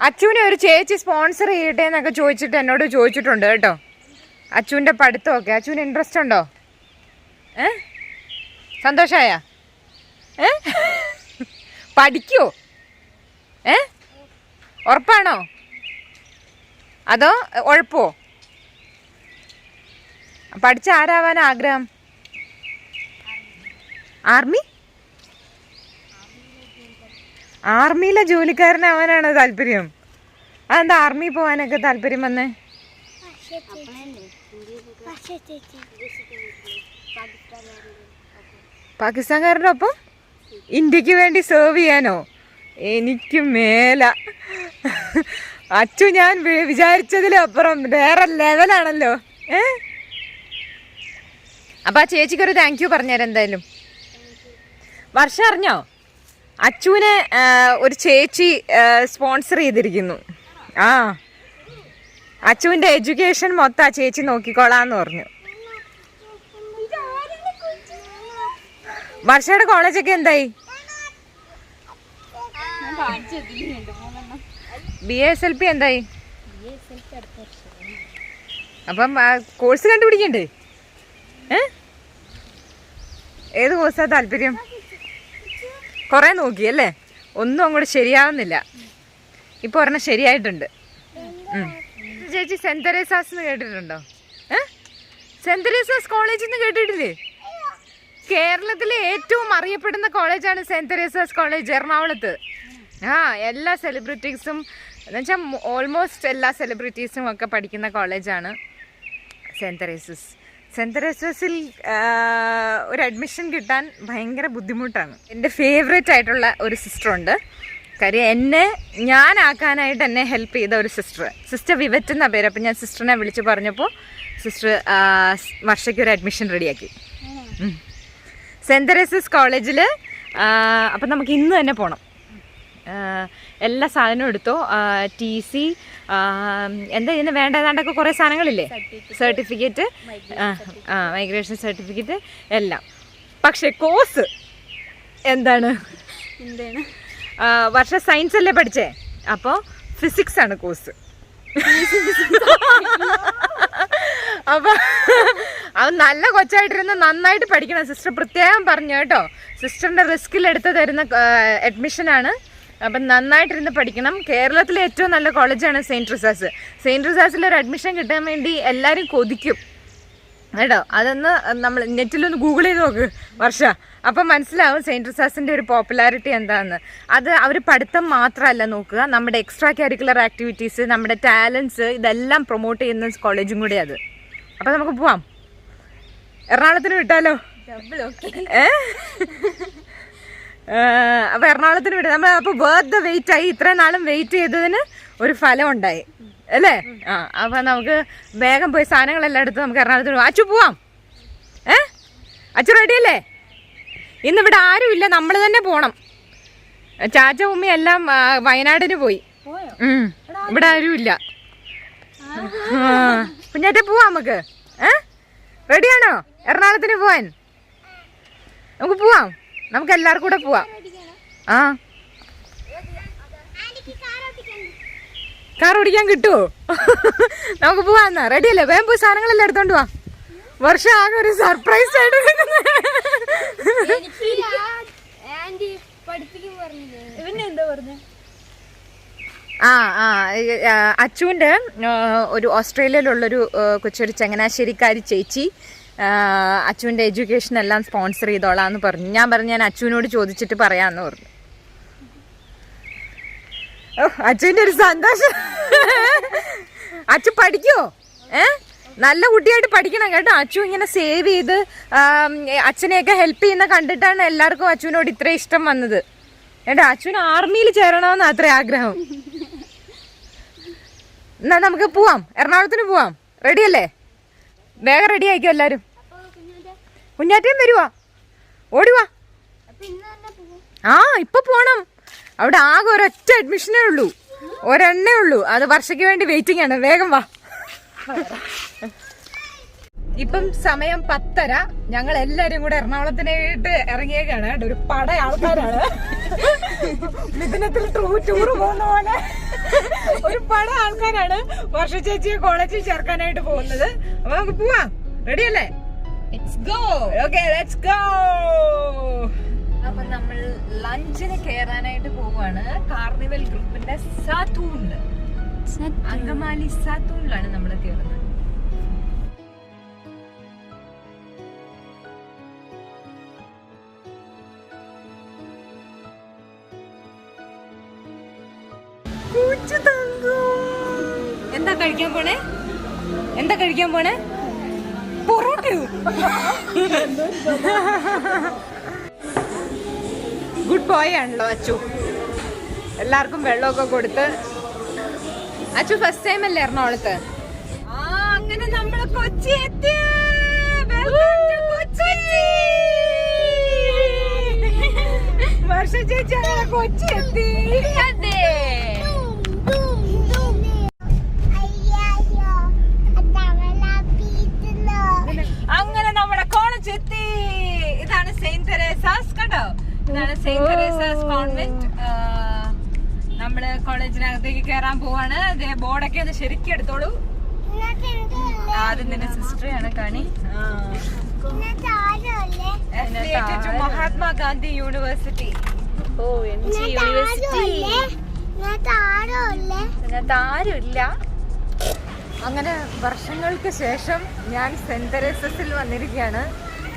അച്ചുവിനെ ഒരു ചേച്ചി സ്പോൺസർ ചെയ്യട്ടെ എന്നൊക്കെ ചോദിച്ചിട്ട് എന്നോട് ചോദിച്ചിട്ടുണ്ട് കേട്ടോ. അച്ചുവിൻ്റെ പഠിത്തമൊക്കെ. അച്ചുവിന് ഇൻട്രസ്റ്റ് ഉണ്ടോ? സന്തോഷമായ? പഠിക്കുവോ? ഉറപ്പാണോ അതോ ഉഴപ്പോ? പഠിച്ച ആരാവാൻ ആഗ്രഹം? ആർമി? ആർമിയിലെ ജോലിക്കാരനാവാനാണോ താല്പര്യം? അതെന്താ ആർമി പോവാനൊക്കെ താല്പര്യം വന്നേ? പാകിസ്ഥാൻകാരുടെ ഒപ്പം ഇന്ത്യക്ക് വേണ്ടി സെർവ് ചെയ്യാനോ? എനിക്ക് മേല. അച്ചു ഞാൻ വിചാരിച്ചതിലപ്പുറം വേറെ ലെവലാണല്ലോ. അപ്പൊ ആ ചേച്ചിക്കൊരു താങ്ക് യു പറഞ്ഞുതരാം എന്തായാലും. വർഷ അറിഞ്ഞോ? അച്ചുവിനെ ഒരു ചേച്ചി സ്പോൺസർ ചെയ്തിരിക്കുന്നു. ആ, അച്ചുവിൻ്റെ എഡ്യൂക്കേഷൻ മൊത്തം ആ ചേച്ചി നോക്കിക്കോളാന്ന് പറഞ്ഞു. വർഷയുടെ കോളേജൊക്കെ എന്തായി? BSLP എന്തായി? അപ്പം കോഴ്സ് കണ്ടുപിടിക്കണ്ടേ? ഏത് കോഴ്സാ താല്പര്യം? കുറേ നോക്കിയല്ലേ, ഒന്നും അങ്ങോട്ട് ശരിയാവുന്നില്ല. ഇപ്പോൾ ഒരെണ്ണം ശരിയായിട്ടുണ്ട്. ചേച്ചി സെന്റ് തെരേസാസ് എന്ന് കേട്ടിട്ടുണ്ടോ? സെന്റ് തെരേസാസ് കോളേജ് എന്ന് കേട്ടിട്ടില്ലേ? കേരളത്തിലെ ഏറ്റവും അറിയപ്പെടുന്ന കോളേജാണ് സെന്റ് തെരേസാസ് കോളേജ്, എറണാകുളത്ത്. എല്ലാ സെലിബ്രിറ്റീസും എന്നുവെച്ചാൽ ഓൾമോസ്റ്റ് എല്ലാ സെലിബ്രിറ്റീസും ഒക്കെ പഠിക്കുന്ന കോളേജാണ് സെന്റ് തെരേസാസ്. സെന്റ് തെരേസാസിൽ ഒരു അഡ്മിഷൻ കിട്ടാൻ ഭയങ്കര ബുദ്ധിമുട്ടാണ്. എൻ്റെ ഫേവറേറ്റ് ആയിട്ടുള്ള ഒരു സിസ്റ്ററുണ്ട്. കാര്യം ഞാനാക്കാനായിട്ട് എന്നെ ഹെൽപ്പ് ചെയ്ത ഒരു സിസ്റ്റർ വിവറ്റ് എന്നാ പേര്. അപ്പം ഞാൻ സിസ്റ്ററിനെ വിളിച്ച് പറഞ്ഞപ്പോൾ സിസ്റ്റർ വർഷയ്ക്ക് ഒരു അഡ്മിഷൻ റെഡിയാക്കി സെന്റ് തെരേസാസ് കോളേജിൽ. അപ്പം നമുക്ക് ഇന്ന് തന്നെ പോകണം. എല്ലാ സാധനവും എടുത്തോ. TC എന്താ ഇതിന് വേണ്ട ഏതാണ്ടൊക്കെ കുറേ സാധനങ്ങളില്ലേ, സർട്ടിഫിക്കറ്റ്, മൈഗ്രേഷൻ സർട്ടിഫിക്കറ്റ് എല്ലാം. പക്ഷെ കോഴ്സ് എന്താണ്? വർഷ സയൻസ് അല്ലേ പഠിച്ചേ? അപ്പോൾ ഫിസിക്സ് ആണ് കോഴ്സ്. അപ്പൊ അത് നല്ല കൊച്ചായിട്ടിരുന്ന് നന്നായിട്ട് പഠിക്കണം. സിസ്റ്റർ പ്രത്യേകം പറഞ്ഞു കേട്ടോ. സിസ്റ്ററിന്റെ റിസ്കിലെടുത്ത് തരുന്ന അഡ്മിഷനാണ്. അപ്പം നന്നായിട്ടിരുന്ന് പഠിക്കണം. കേരളത്തിലെ ഏറ്റവും നല്ല കോളേജാണ് സെയിൻറ്റ് ട്രിസാസ്. സെയിൻറ്റ് ട്രിസാസിൽ ഒരു അഡ്മിഷൻ കിട്ടാൻ വേണ്ടി എല്ലാവരും കൊതിക്കും കേട്ടോ. അതൊന്ന് നമ്മൾ നെറ്റിലൊന്ന് ഗൂഗിൾ ചെയ്ത് നോക്ക് വർഷ, അപ്പം മനസ്സിലാവും സെയിൻറ്റ് ട്രിസാസിൻ്റെ ഒരു പോപ്പുലാരിറ്റി എന്താണെന്ന്. അത് അവർ പഠിത്തം മാത്രമല്ല നോക്കുക, നമ്മുടെ എക്സ്ട്രാ കരിക്കുലർ ആക്ടിവിറ്റീസ്, നമ്മുടെ ടാലൻസ്, ഇതെല്ലാം പ്രൊമോട്ട് ചെയ്യുന്ന കോളേജും കൂടി അത്. അപ്പം നമുക്ക് പോവാം. എറണാകുളത്തിന് വിട്ടാലോ? അപ്പോൾ എറണാകുളത്തിന് വിടാം നമ്മൾ. അപ്പോൾ വെറുതെ വെയിറ്റ് ആയി, ഇത്രയും നാളും വെയിറ്റ് ചെയ്തതിന് ഒരു ഫലം ഉണ്ടായി അല്ലേ? അപ്പോൾ നമുക്ക് വേഗം പോയി സാധനങ്ങളെല്ലാം എടുത്ത് നമുക്ക് എറണാകുളത്തിന് പോവാം. അച്ചു പോവാം? അച്ചു റെഡിയല്ലേ? ഇന്നിവിടെ ആരും ഇല്ല, നമ്മൾ തന്നെ പോണം. ചാച്ച ഉമ്മി എല്ലാം വയനാടിന് പോയി. ഇവിടെ ആരും ഇല്ല. കുഞ്ഞാറ്റെ പോവാം നമുക്ക്. റെഡിയാണോ എറണാകുളത്തിന് പോവാൻ? നമുക്ക് പോവാം, നമുക്ക് എല്ലാവർക്കും കൂടെ പോവാം. കാർ ഓടിക്കാൻ കിട്ടുമോ? നമുക്ക് പോവാന്നാ. റെഡിയല്ലേ? വേഗം പോയി സാധനങ്ങളെല്ലാം എടുത്തോണ്ട് പോവാം. വർഷം ആകെ ഒരു സർപ്രൈസ് ആയിട്ട് അച്ചുവിൻ്റെ ഒരു ഓസ്ട്രേലിയയിലുള്ളൊരു കൊച്ചൊരു ചങ്ങനാശ്ശേരിക്കാരി ചേച്ചി അച്ചുവിൻ്റെ എഡ്യൂക്കേഷൻ എല്ലാം സ്പോൺസർ ചെയ്തോളാന്ന് പറഞ്ഞു. ഞാൻ അച്ചുവിനോട് ചോദിച്ചിട്ട് പറയാമെന്ന് പറഞ്ഞു. അച്ചുവിൻ്റെ ഒരു സന്തോഷം. അച്ചു പഠിക്കുമോ? നല്ല കുട്ടിയായിട്ട് പഠിക്കണം കേട്ടോ. അച്ചു ഇങ്ങനെ സേവ് ചെയ്ത് അച്ഛനെയൊക്കെ ഹെൽപ്പ് ചെയ്യുന്ന കണ്ടിട്ടാണ് എല്ലാവർക്കും അച്ചുവിനോട് ഇത്ര ഇഷ്ടം വന്നത് കേട്ടോ. അച്ചുവിന് ആർമിയിൽ ചേരണമെന്ന് അത്ര ആഗ്രഹം. എന്നാ നമുക്ക് പോവാം, എറണാകുളത്തിന് പോവാം. റെഡിയല്ലേ? വേഗം റെഡി ആയിക്കോ എല്ലാവരും. കുഞ്ഞാറ്റയും വരുവാ, ഓടിവാ. ഇപ്പൊ പോണം. അവിടെ ആകെ ഒരൊറ്റ അഡ്മിഷനേ ഉള്ളൂ, ഒരെണ്ണേ ഉള്ളൂ. അത് വർഷയ്ക്ക് വേണ്ടി വെയിറ്റിംഗ് ആണ്. വേഗം വാ. ഇപ്പം സമയം 10:30. ഞങ്ങൾ എല്ലാരും കൂടെ എറണാകുളത്തിനായിട്ട് ഇറങ്ങിയേക്കാണ്. ഒരു പട ആൾക്കാരാണ്. മിഥുനത്തിൽ ടൂർ പോകുന്ന പോലെ ഒരുപാട് ആൾക്കാരാണ് വർഷ ചേച്ചിയെ കോളേജിൽ ചേർക്കാനായിട്ട് പോകുന്നത്. അപ്പൊ നമുക്ക് പോവാം. റെഡി അല്ലേ? അപ്പൊ നമ്മൾ ലഞ്ചിന് കേറാനായിട്ട് പോവാണ്. കാർണിവൽ ഗ്രൂപ്പിന്റെ സാത്തൂണില്, അങ്കമാലി സാത്തൂണിലാണ് നമ്മൾ കേറുന്നത്. എന്താ കഴിക്കാൻ പോണേ? പൊറോട്ടയോ? ഗുഡ് ബോയ് ആണല്ലോ അച്ചു. എല്ലാവർക്കും വെള്ളമൊക്കെ കൊടുത്ത്. അച്ചു ഫസ്റ്റ് ടൈം അല്ലേ എറണാകുളത്ത്? അങ്ങനെ നമ്മള് കൊച്ചി എത്തി. വർഷ ചേച്ചി അങ്ങനെ കൊച്ചി എത്തി. അങ്ങനെ നമ്മുടെ കോളേജ് എത്തി. ഇതാണ് സെയിന്റ് തെരേസാസ്. കണ്ടോ, ഇതാണ് സെയിന്റ് തെരേസാസ് കോൺവെന്റ്. നമ്മള് കോളേജിനകത്തേക്ക് കേറാൻ പോവാണ്. ബോർഡൊക്കെ ഒന്ന് ശരിക്കും എടുത്തോളൂ. ആദ്യം തന്നെ സിസ്റ്ററാണ് കാണി. മഹാത്മാഗാന്ധി യൂണിവേഴ്സിറ്റി. ആരുമില്ല. അങ്ങനെ വർഷങ്ങൾക്ക് ശേഷം ഞാൻ സെന്റ് തെരേസസിൽ വന്നിരിക്കുകയാണ്.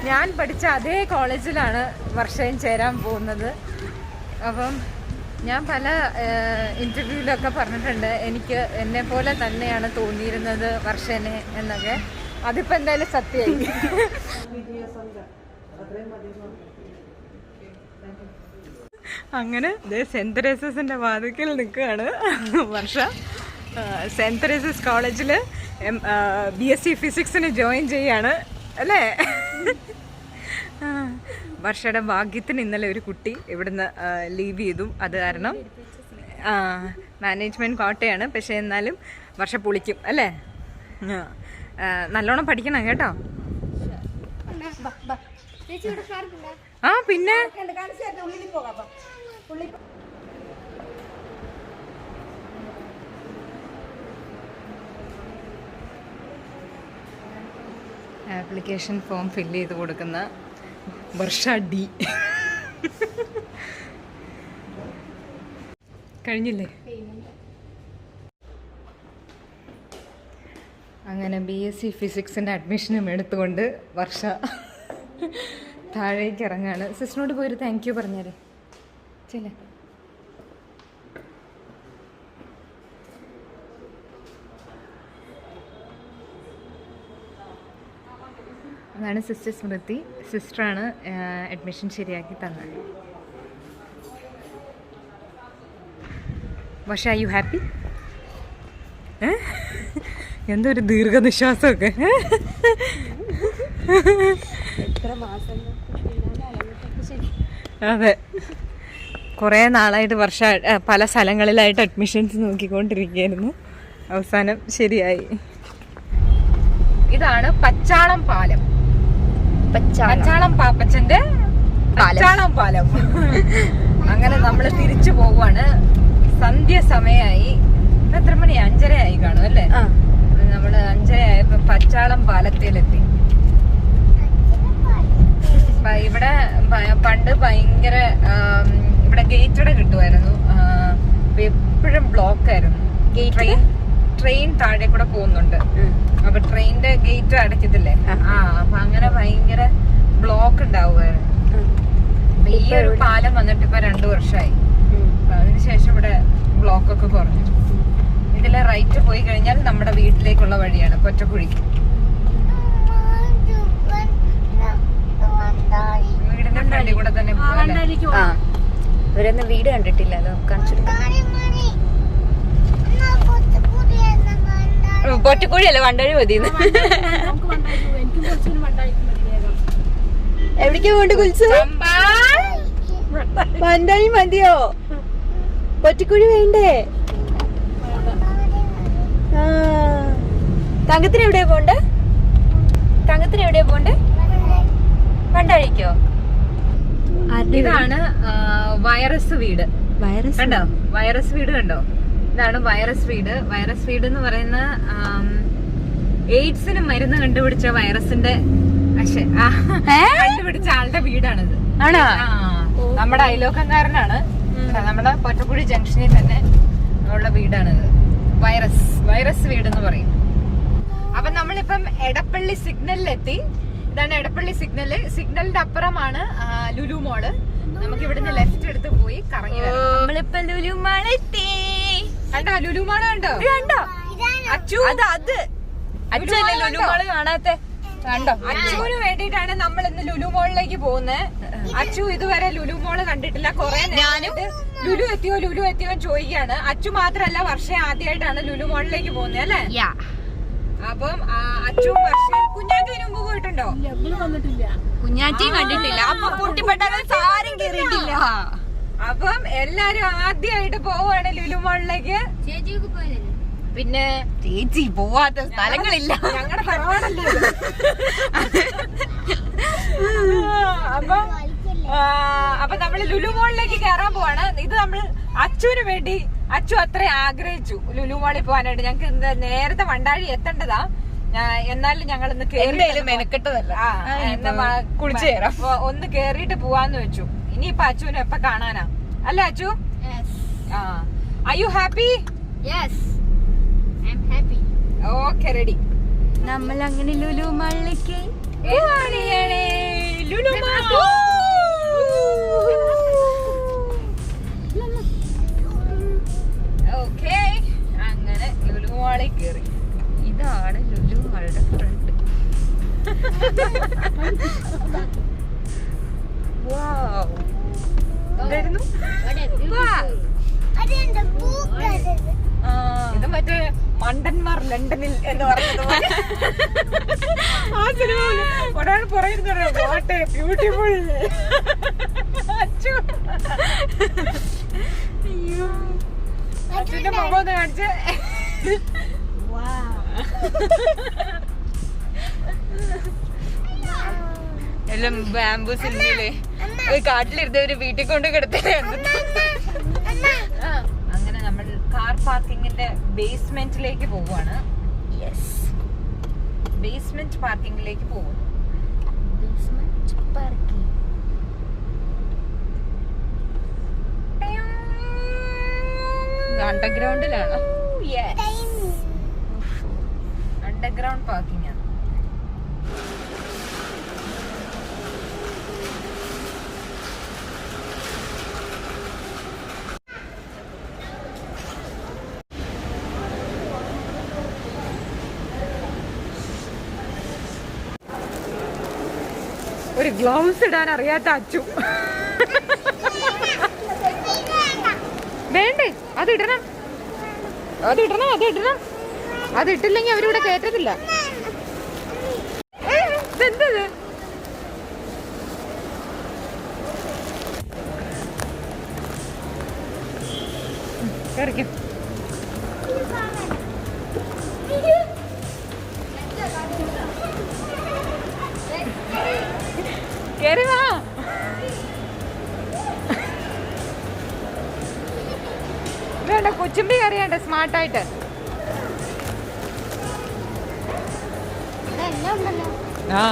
ഞാൻ പഠിച്ച അതേ കോളേജിലാണ് വർഷയും ചേരാൻ പോകുന്നത്. അപ്പം ഞാൻ പല ഇൻ്റർവ്യൂവിലൊക്കെ പറഞ്ഞിട്ടുണ്ട് എനിക്ക് എന്നെ പോലെ തന്നെയാണ് തോന്നിയിരുന്നത് വർഷനെ എന്നൊക്കെ. അതിപ്പോൾ എന്തായാലും സത്യമായി. അങ്ങനെ സെന്റ് തെരേസസിൻ്റെ വാതിക്കൽ നിൽക്കുകയാണ് വർഷ. സെന്റ് തെരേസസ് കോളേജിൽ BSc ഫിസിക്സിന് ജോയിൻ ചെയ്യാണ് അല്ലേ? വർഷയുടെ ഭാഗ്യത്തിന് ഇന്നലെ ഒരു കുട്ടി ഇവിടുന്ന് ലീവ് ചെയ്തു. അത് കാരണം മാനേജ്മെൻറ്റ് കോട്ടയാണ്. പക്ഷേ എന്നാലും വർഷ പൊളിക്കും അല്ലേ? നല്ലോണം പഠിക്കണം കേട്ടോ. പിന്നെ ആപ്ലിക്കേഷൻ ഫോം ഫില്ല് ചെയ്ത് കൊടുക്കുന്ന വർഷ ഡി. കഴിഞ്ഞില്ലേ? അങ്ങനെ BSc ഫിസിക്സിൻ്റെ അഡ്മിഷനും എടുത്തുകൊണ്ട് വർഷ താഴേക്ക് ഇറങ്ങാണ്. സിസ്റ്ററിനോട് പോയൊരു താങ്ക് യു പറഞ്ഞേരെ. ചെല്ലേ. അതാണ് സിസ്റ്റർ സ്മൃതി. സിസ്റ്ററാണ് അഡ്മിഷൻ ശരിയാക്കി തന്നത്. പക്ഷേ ആർ യു ഹാപ്പി? എന്തോ ഒരു ദീർഘനിശ്വാസമൊക്കെ. അതെ, കുറേ നാളായിട്ട് വർഷ പല സ്ഥലങ്ങളിലായിട്ട് അഡ്മിഷൻസ് നോക്കിക്കൊണ്ടിരിക്കുകയായിരുന്നു. അവസാനം ശരിയായി. ഇതാണ് പച്ചാളം പാലം. പച്ചാളം പാപ്പച്ചന്റെ പച്ചാളം പാലം. അങ്ങനെ നമ്മൾ തിരിച്ചു പോവാണ്. സന്ധ്യ സമയമായി. എത്ര മണി? 5:30 ആയി കാണും അല്ലേ? നമ്മള് 5:30 ആയപ്പോ പച്ചാളം പാലത്തിലെത്തി. ഇവിടെ പണ്ട് ഭയങ്കര ഇവിടെ ഗേറ്റോടെ കിട്ടുമായിരുന്നു. എപ്പോഴും ബ്ലോക്ക് ആയിരുന്നു. ട്രെയിൻ താഴെ കൂടെ പോകുന്നുണ്ട്. അപ്പൊ ട്രെയിനിന്റെ ഗേറ്റ് അടയ്ക്കത്തില്ലേ? അപ്പൊ അങ്ങനെ ഭയങ്കര ബ്ലോക്ക് ഉണ്ടാവുമായിരുന്നു. ഈ ഒരു പാലം വന്നിട്ട് ഇപ്പൊ 2 വർഷമായി. അതിനുശേഷം ഇവിടെ ബ്ലോക്ക് ഒക്കെ കുറഞ്ഞു. ഇതിലെ റൈറ്റ് പോയി കഴിഞ്ഞാൽ നമ്മുടെ വീട്ടിലേക്കുള്ള വഴിയാണ്, പൊറ്റക്കുഴിക്ക്. വീടിന്റെ ഫ്രണ്ടിൽ കൂടെ തന്നെ ഇവരൊന്നും വീട് കണ്ടിട്ടില്ലല്ലോ. പൊറ്റക്കുഴിയല്ലേ? വണ്ടഴി മതിയെന്ന്. എവിടേക്കാ പോണ്ട് കുൽസു? വണ്ടഴി മതിയോ? പൊറ്റക്കുഴി വേണ്ടേ? തങ്കത്തിന് എവിടെയാ പോണ്ടേ? വണ്ടഴിക്കോ? ഇതാണ് വൈറസ് വീട്. കണ്ടോ? വൈറസ് വീട് കണ്ടോ? ഇതാണ് വൈറസ് വീട്. വൈറസ് വീട് എന്ന് പറയുന്ന എയ്ഡ്സിന് മരുന്ന് കണ്ടുപിടിച്ച വൈറസിന്റെ കണ്ടുപിടിച്ച ആളുടെ വീടാണിത്. ആണോ? നമ്മുടെ അയലോക്കംകാരനാണ്. നമ്മുടെ പൊറ്റക്കുഴി ജംഗ്ഷനിൽ തന്നെ ഉള്ള വീടാണിത്. വൈറസ് വീട് എന്ന് പറയും. അപ്പൊ നമ്മളിപ്പം എടപ്പള്ളി സിഗ്നലിലെത്തി. ഇതാണ് എടപ്പള്ളി സിഗ്നലിന്റെ അപ്പുറമാണ് ലുലു മോള്. നമുക്ക് ഇവിടുന്ന് ലെഫ്റ്റ് എടുത്ത് പോയി കറങ്ങി വരാം. നമ്മളിപ്പോ ലുലു മാളെത്തി. കണ്ടോ ലുലു മാള്? കണ്ടോ അച്ചു? അച്ഛല്ലേ ലുലു മാള് കാണാത്തെ? കണ്ടോ? അച്ചുവിന് വേണ്ടിയിട്ടാണ് നമ്മൾ ഇന്ന് ലുലു മോളിലേക്ക് പോകുന്നത്. അച്ചു ഇതുവരെ ലുലു മോള് കണ്ടിട്ടില്ല. കുറെ ഞാനും ലുലു എത്തിയോ ചോദിക്കാണ്. അച്ചു മാത്രല്ല, വർഷം ആദ്യമായിട്ടാണ് ലുലു മോളിലേക്ക് പോകുന്നത് അല്ലേ? അപ്പം അച്ചു വർഷം കുഞ്ഞാറ്റതിന് മുമ്പ് പോയിട്ടുണ്ടോ? കുഞ്ഞാറ്റയും കണ്ടിട്ടില്ല. അപ്പൊ കുട്ടിപ്പട്ടാലും സാരും കേറിയിട്ടില്ല. അപ്പം എല്ലാരും ആദ്യമായിട്ട് പോവാണ് ലുലു മോളിലേക്ക്. പിന്നെ ചേച്ചി പോവാത്ത സ്ഥലങ്ങളില്ല. ഞങ്ങളുടെ തറവാടല്ലേ. അപ്പൊ നമ്മള് ലുലു മോളിലേക്ക് കയറാൻ പോവാണ്. ഇത് നമ്മൾ അച്ചുവിന് വേണ്ടി, അച്ചു അത്ര ആഗ്രഹിച്ചു ലുലു മോളിൽ പോകാനായിട്ട്. ഞങ്ങക്ക് നേരത്തെ വണ്ടാഴി എത്തേണ്ടതാ. എന്നാലും ഞങ്ങൾ ഇന്ന് മെനക്കെട്ടതല്ല, കുളിച്ചു കയറാം. ഒന്ന് കേറിയിട്ട് പോവാന്ന് വെച്ചു. ഇനിയിപ്പൊ അച്ചുവിനെ എപ്പ കാണാനാ അല്ലേ Achu? Are you happy? Okay, ready. നമ്മൾ അങ്ങനെ ലുലു മാളിലേക്ക് ലുലു മാൾ. ഓക്കെ, അങ്ങനെ ലുലു മാളിൽ കയറി. ഇതാണ് ലുലു മാളുടെ ഫ്രണ്ട്. ഇത് മറ്റേ മണ്ടന്മാർ ലണ്ടനിൽ എന്ന് പറഞ്ഞത് ആ സിനിമ ഒരാൾ പറയുന്നത് വാട്ട് എ ബ്യൂട്ടിഫുൾ. അച്ഛന്റെ മുഖം ഒന്ന് കാണിച്ച്. എല്ലാം ബാംബൂ സിനിമയിലെ കാട്ടിലിരുന്നവര് വീട്ടിൽ കൊണ്ട് കിടത്തില്ലേ. അങ്ങനെ നമ്മൾ കാർ പാർക്കിങ്ങിന്റെ ബേസ്മെന്റിലേക്ക് പോവുകയാണ്. ബേസ്മെന്റ് പാർക്കിങ്ങിലേക്ക് പോകും. അണ്ടർഗ്രൗണ്ടിലാണ്. അണ്ടർഗ്രൗണ്ട് പാർക്കിംഗ് ആണ്. ഒരു ഗ്ലൗസ് ഇടാൻ അറിയാത്ത അച്ചു. വേണ്ടേ? അതിടണം. അതിട്ടില്ലെങ്കിൽ അവരിവിടെ കേറ്റത്തില്ല. ഇതെന്തത്? കേറിക്കും. കേറി വാ. വേണ്ട, കൊച്ചുമ്പി കറിയണ്ട സ്മാർട്ടായിട്ട്. ആ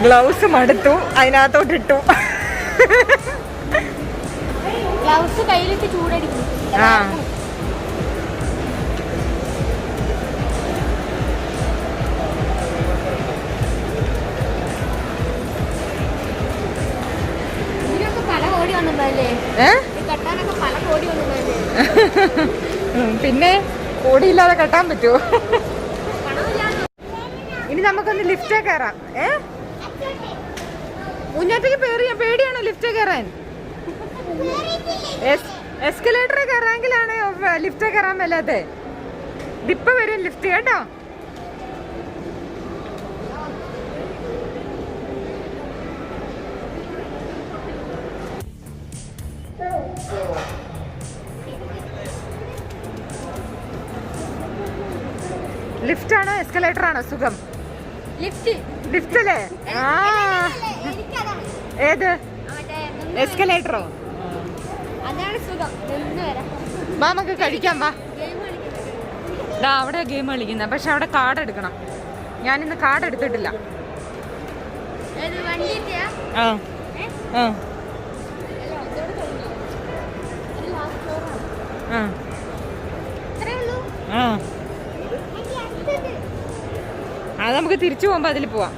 ഗ്ലൗസ് മടുത്തു, അതിനകത്തോട്ടിട്ടു. ഗ്ലൗസ് കയ്യിലിട്ട് ചൂടടിക്കും. ആ പിന്നെ കോടിയില്ലാതെ കെട്ടാൻ പറ്റുമോ? ഇനി നമുക്കൊന്ന് ലിഫ്റ്റേ കയറാം. മുന്നേറ്റേക്ക് പേടിയാണോ ലിഫ്റ്റേ കയറാൻ? എസ്കലേറ്റർ കയറാമെങ്കിലാണ് ലിഫ്റ്റ് കയറാൻ മേലാതെ. ഇപ്പൊ വരും ലിഫ്റ്റ് കേട്ടോ. ലിഫ്റ്റ് ആണോ എസ്കലേറ്റർ ആണോ സുഖം? ലിഫ്റ്റ്. ലിഫ്റ്റ് അല്ലേ? ആ ഏത് എസ്കലേറ്ററോ? അതാണ് സുഖം. വാ നമുക്ക് കഴിക്കാം വാ. ദാ അവിടെ ഗെയിം കളിക്കുന്ന, പക്ഷെ അവിടെ കാർഡ് എടുക്കണം. ഞാനിന്ന് കാർഡ് എടുത്തിട്ടില്ല. ആ ആ ആ അത് നമുക്ക് തിരിച്ചു പോകുമ്പോ അതിൽ പോവാം.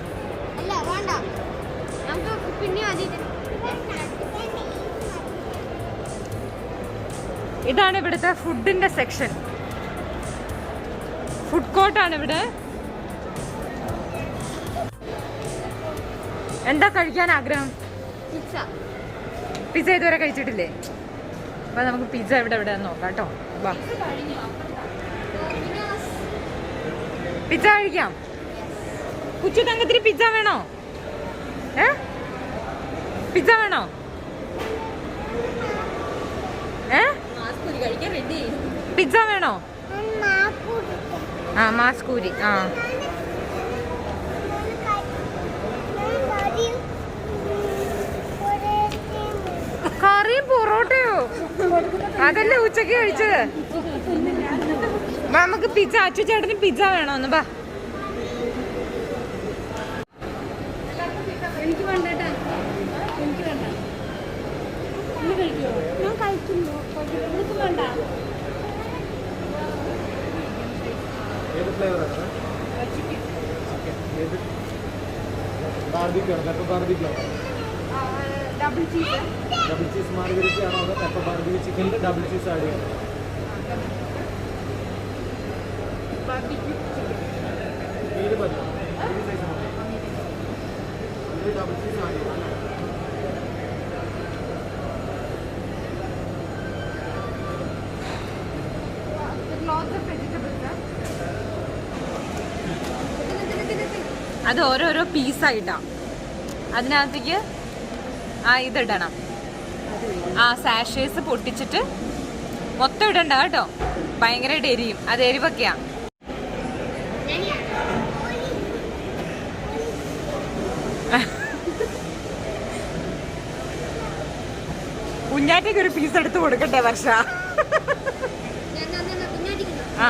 ഇതാണ് ഇവിടുത്തെ ഫുഡിന്റെ സെക്ഷൻ. ഫുഡ് കോർട്ടാണ് ഇവിടെ. എന്താ കഴിക്കാൻ ആഗ്രഹം? പിസ്സ ഇതുവരെ കഴിച്ചിട്ടില്ലേ? അപ്പൊ നമുക്ക് പിസ്സ ഇവിടെ നോക്കാം കേട്ടോ. വാ പിസ്സ കഴിക്കാം. കുച്ചു തങ്കത്തിന് പിസ്സ വേണോ? പിസ്സ വേണോ? പിസ്സ വേണോ? ആ മാസ്കൂരി. ആ കറിയും പൊറോട്ടയോ? അതല്ലേ ഉച്ചക്ക് കഴിച്ചത്. നമുക്ക് പിസ്സ, അച്ചു ചേട്ടന് പിസ്സ വേണോ? ഒന്ന് ബാ. ഡബിൾ ചീസ് മാർഗരിറ്റ ആണോ അതോ പെപ്പർ ബാർബിക്യൂ ചിക്കനിൽ ഡബിൾ ചീസ് ആഡ് ചെയ്യണം? ഡബിൾ ചീസ് ആഡ് ചെയ്യണം. അത് ഓരോരോ പീസായിട്ടാ. അതിനകത്തേക്ക് ആ ഇതിടണം. ആ സാഷേസ് പൊട്ടിച്ചിട്ട് മൊത്തം ഇടണ്ട കേട്ടോ, ഭയങ്കരമായിട്ട് എരിയും. അത് എരിവൊക്കെയാ. കുഞ്ഞാറ്റയ്ക്ക് ഒരു പീസ് എടുത്ത് കൊടുക്കട്ടെ വർഷ. ആ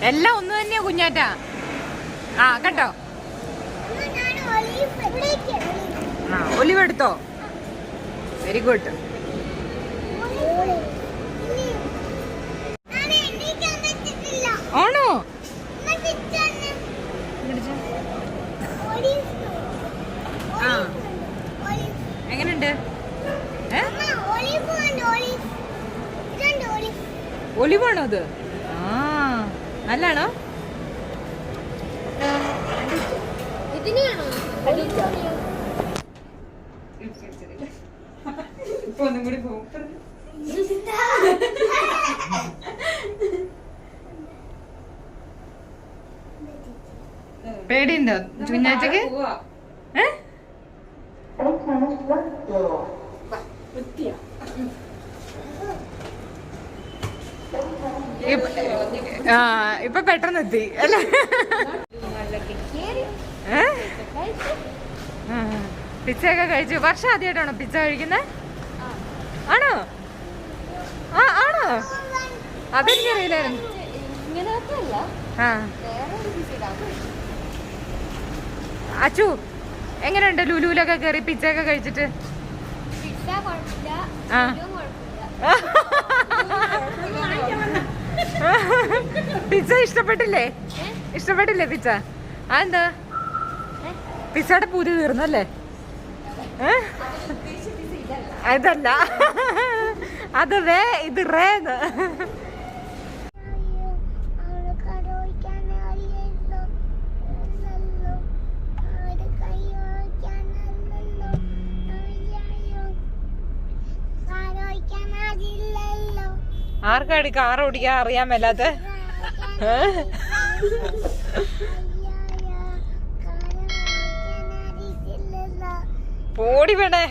എല്ലാം ഒന്ന് തന്നെയാ കുഞ്ഞാറ്റ. ആ കേട്ടോ. ആ ഒലിവ് എടുത്തോ. Very good. ആണോ? ആ എങ്ങനെയുണ്ട്? ഒലിവാണോ അത്? ആ നല്ലാണോ? ഇപ്പൊ ഒന്നും കൂടി പോകും. പേടിയുണ്ടോ കുഞ്ഞാറ്റക്ക്? ഇപ്പൊ പെട്ടെന്ന് എത്തി അല്ലേ? പിസ്സയൊക്കെ കഴിച്ചു. വർഷം ആദ്യമായിട്ടാണോ പിസ്സ കഴിക്കുന്നത്? ആണോ? ആ ആണോ? അതെനിക്കറിയില്ലായിരുന്നു. ആ അച്ചു എങ്ങനെയുണ്ട് ലുലുലൊക്കെ കയറി പിസ്സ ഒക്കെ കഴിച്ചിട്ട്? പിസ്സ ഇഷ്ടപ്പെട്ടില്ലേ? ഇഷ്ടപ്പെട്ടില്ലേ പിസ്സ? അതെന്താ പിസ്സയുടെ പൂതി തീർന്നല്ലേ? അതല്ല, അത് ഇത് റേന്ന്. ആർക്കാടി കാർ ഓടിക്കാൻ അറിയാൻ മേലാത്ത? പോടി വേണേ.